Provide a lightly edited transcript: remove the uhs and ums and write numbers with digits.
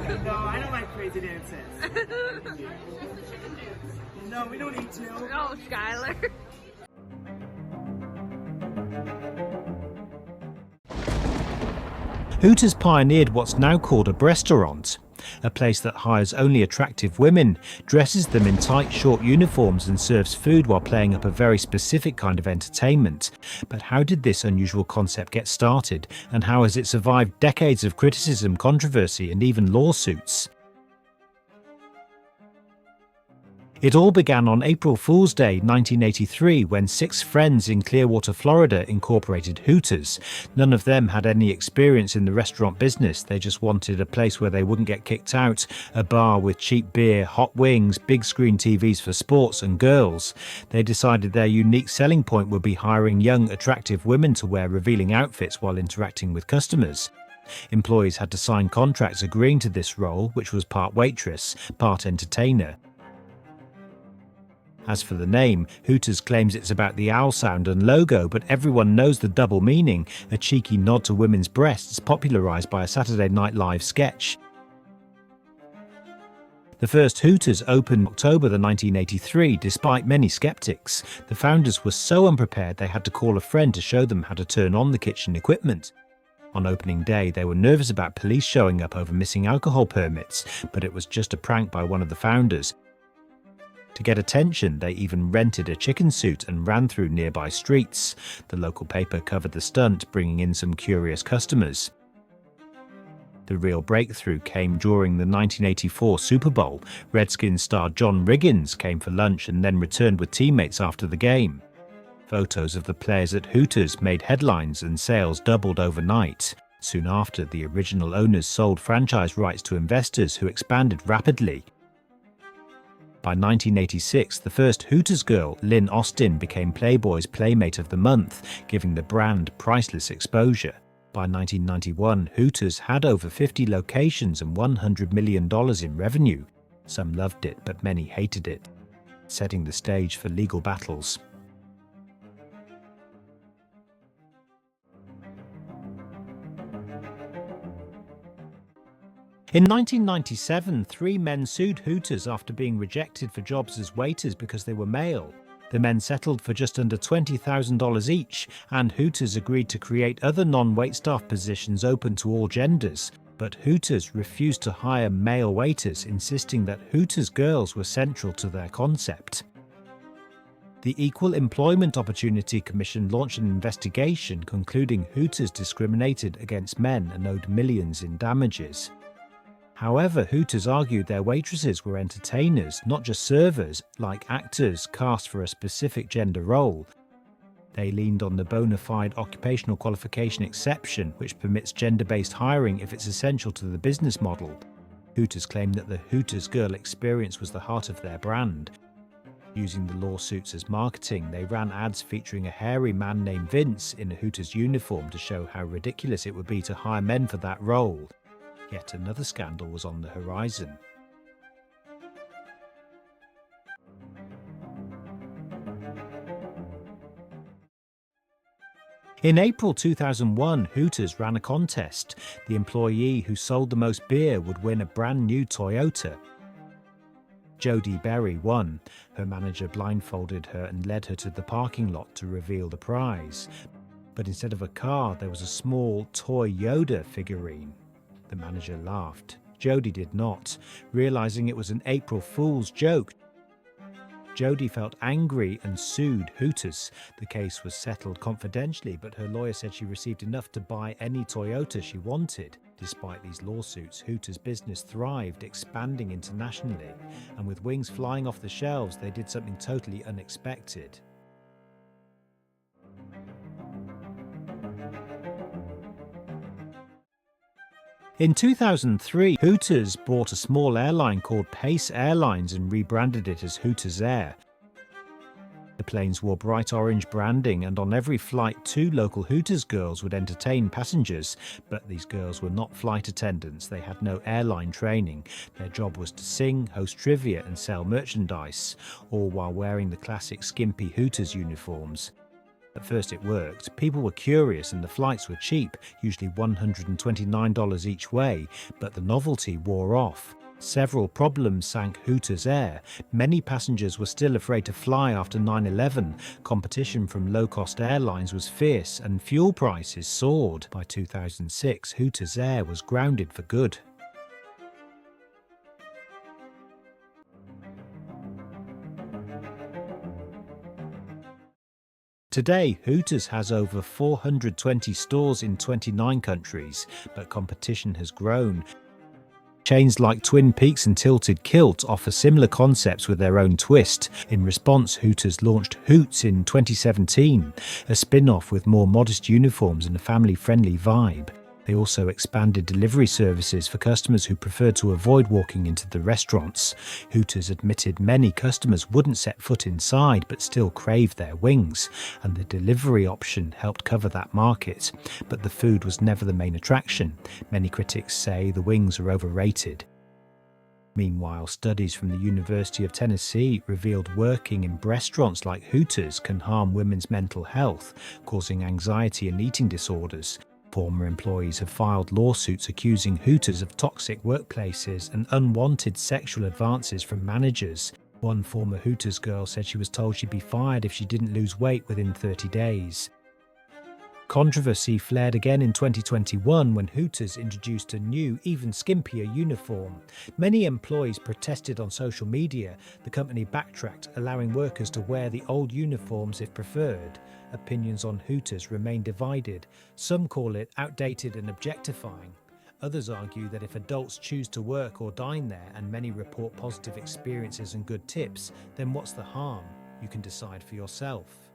No, I don't like crazy dances. No, we don't need to. Oh, Skylar. Hooters pioneered what's now called a breastaurant, a place that hires only attractive women, dresses them in tight short uniforms and serves food while playing up a very specific kind of entertainment. But how did this unusual concept get started, and how has it survived decades of criticism, controversy and even lawsuits? It all began on April Fool's Day 1983 when 6 friends in Clearwater, Florida incorporated Hooters. None of them had any experience in the restaurant business. They just wanted a place where they wouldn't get kicked out, a bar with cheap beer, hot wings, big screen TVs for sports and girls. They decided their unique selling point would be hiring young, attractive women to wear revealing outfits while interacting with customers. Employees had to sign contracts agreeing to this role, which was part waitress, part entertainer. As for the name, Hooters claims it's about the owl sound and logo, but everyone knows the double meaning, a cheeky nod to women's breasts popularised by a Saturday Night Live sketch. The first Hooters opened October 1983, despite many skeptics. The founders were so unprepared they had to call a friend to show them how to turn on the kitchen equipment. On opening day, they were nervous about police showing up over missing alcohol permits, but it was just a prank by one of the founders. To get attention, they even rented a chicken suit and ran through nearby streets. The local paper covered the stunt, bringing in some curious customers. The real breakthrough came during the 1984 Super Bowl. Redskins star John Riggins came for lunch and then returned with teammates after the game. Photos of the players at Hooters made headlines and sales doubled overnight. Soon after, the original owners sold franchise rights to investors who expanded rapidly. By 1986, the first Hooters girl, Lynn Austin, became Playboy's Playmate of the Month, giving the brand priceless exposure. By 1991, Hooters had over 50 locations and $100 million in revenue. Some loved it, but many hated it, setting the stage for legal battles. In 1997, 3 men sued Hooters after being rejected for jobs as waiters because they were male. The men settled for just under $20,000 each, and Hooters agreed to create other non-waitstaff positions open to all genders. But Hooters refused to hire male waiters, insisting that Hooters girls were central to their concept. The Equal Employment Opportunity Commission launched an investigation concluding Hooters discriminated against men and owed millions in damages. However, Hooters argued their waitresses were entertainers, not just servers, like actors cast for a specific gender role. They leaned on the bona fide occupational qualification exception, which permits gender-based hiring if it's essential to the business model. Hooters claimed that the Hooters girl experience was the heart of their brand. Using the lawsuits as marketing, they ran ads featuring a hairy man named Vince in a Hooters uniform to show how ridiculous it would be to hire men for that role. Yet another scandal was on the horizon. In April 2001, Hooters ran a contest. The employee who sold the most beer would win a brand new Toyota. Jodie Berry won. Her manager blindfolded her and led her to the parking lot to reveal the prize. But instead of a car, there was a small toy Yoda figurine. The manager laughed. Jodie did not, realizing it was an April Fool's joke. Jodie felt angry and sued Hooters. The case was settled confidentially, but her lawyer said she received enough to buy any Toyota she wanted. Despite these lawsuits, Hooters' business thrived, expanding internationally. And with wings flying off the shelves, they did something totally unexpected. In 2003, Hooters bought a small airline called Pace Airlines and rebranded it as Hooters Air. The planes wore bright orange branding, and on every flight 2 local Hooters girls would entertain passengers. But these girls were not flight attendants. They had no airline training. Their job was to sing, host trivia and sell merchandise, all while wearing the classic skimpy Hooters uniforms. At first it worked. People were curious and the flights were cheap, usually $129 each way, but the novelty wore off. Several problems sank Hooters Air. Many passengers were still afraid to fly after 9/11. Competition from low-cost airlines was fierce and fuel prices soared. By 2006, Hooters Air was grounded for good. Today, Hooters has over 420 stores in 29 countries, but competition has grown. Chains like Twin Peaks and Tilted Kilt offer similar concepts with their own twist. In response, Hooters launched Hoots in 2017, a spin-off with more modest uniforms and a family-friendly vibe. They also expanded delivery services for customers who preferred to avoid walking into the restaurants. Hooters admitted many customers wouldn't set foot inside but still craved their wings, and the delivery option helped cover that market. But the food was never the main attraction. Many critics say the wings are overrated. Meanwhile, studies from the University of Tennessee revealed working in restaurants like Hooters can harm women's mental health, causing anxiety and eating disorders. Former employees have filed lawsuits accusing Hooters of toxic workplaces and unwanted sexual advances from managers. One former Hooters girl said she was told she'd be fired if she didn't lose weight within 30 days. Controversy flared again in 2021 when Hooters introduced a new, even skimpier uniform. Many employees protested on social media. The company backtracked, allowing workers to wear the old uniforms if preferred. Opinions on Hooters remain divided. Some call it outdated and objectifying. Others argue that if adults choose to work or dine there, and many report positive experiences and good tips, then what's the harm? You can decide for yourself.